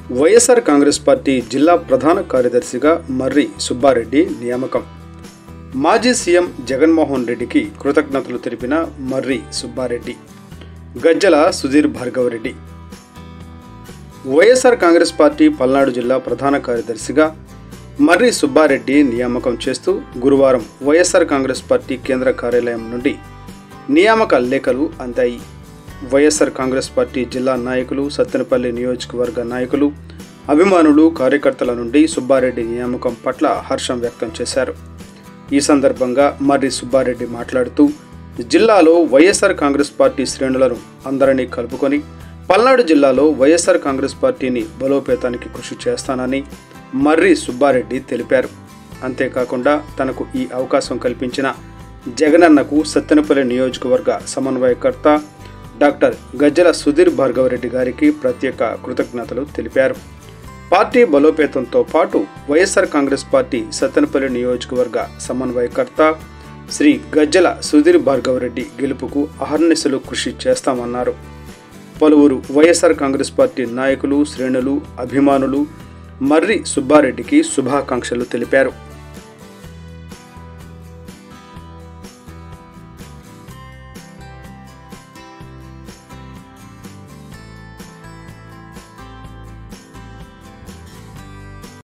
YSR Congress party జిల్లా ప్రధాన కార్యదర్శిగా మర్రి సుబ్బారెడ్డి నియామకం. మాజీ సీఎం జగన్మోహన్ రెడ్డికి కృతజ్ఞతలు తెలిపిన మర్రి సుబ్బారెడ్డి. గజ్జల సుధీర్ భార్గవరెడ్డి. వైఎస్ఆర్ కాంగ్రెస్ పార్టీ పల్నాడు జిల్లా ప్రధాన కార్యదర్శిగా మర్రి సుబ్బారెడ్డి నియామకం చేస్తూ గురువారం వైఎస్ఆర్ కాంగ్రెస్ పార్టీ కేంద్ర కార్యాలయం నుండి నియామక లేఖలు అందాయి. వైఎస్ఆర్ కాంగ్రెస్ పార్టీ జిల్లా నాయకులు, సత్తెనపల్లి నియోజకవర్గ నాయకులు, అభిమానులు, కార్యకర్తల నుండి సుబ్బారెడ్డి నియామకం పట్ల హర్షం వ్యక్తం చేశారు. ఈ సందర్భంగా మర్రి సుబ్బారెడ్డి మాట్లాడుతూ, జిల్లాలో వైఎస్ఆర్ కాంగ్రెస్ పార్టీ శ్రేణులను అందరినీ కలుపుకొని పల్నాడు జిల్లాలో వైఎస్ఆర్ కాంగ్రెస్ పార్టీని బలోపేతానికి కృషి చేస్తానని మర్రి సుబ్బారెడ్డి తెలిపారు. అంతేకాకుండా తనకు ఈ అవకాశం కల్పించిన జగనన్నకు సత్తెనపల్లి నియోజకవర్గ సమన్వయకర్త డాక్టర్ గజ్జల సుధీర్ భార్గవరెడ్డి గారికి ప్రత్యేక కృతజ్ఞతలు తెలిపారు. పార్టీ బలోపేతంతో పాటు వైఎస్ఆర్ కాంగ్రెస్ పార్టీ సత్తెనపల్లి నియోజకవర్గ సమన్వయకర్త శ్రీ గజ్జల సుధీర్ భార్గవరెడ్డి గెలుపుకు అహర్నిశలు కృషి చేస్తామన్నారు. పలువురు వైఎస్ఆర్ కాంగ్రెస్ పార్టీ నాయకులు, శ్రేణులు, అభిమానులు మర్రి సుబ్బారెడ్డికి శుభాకాంక్షలు తెలిపారు.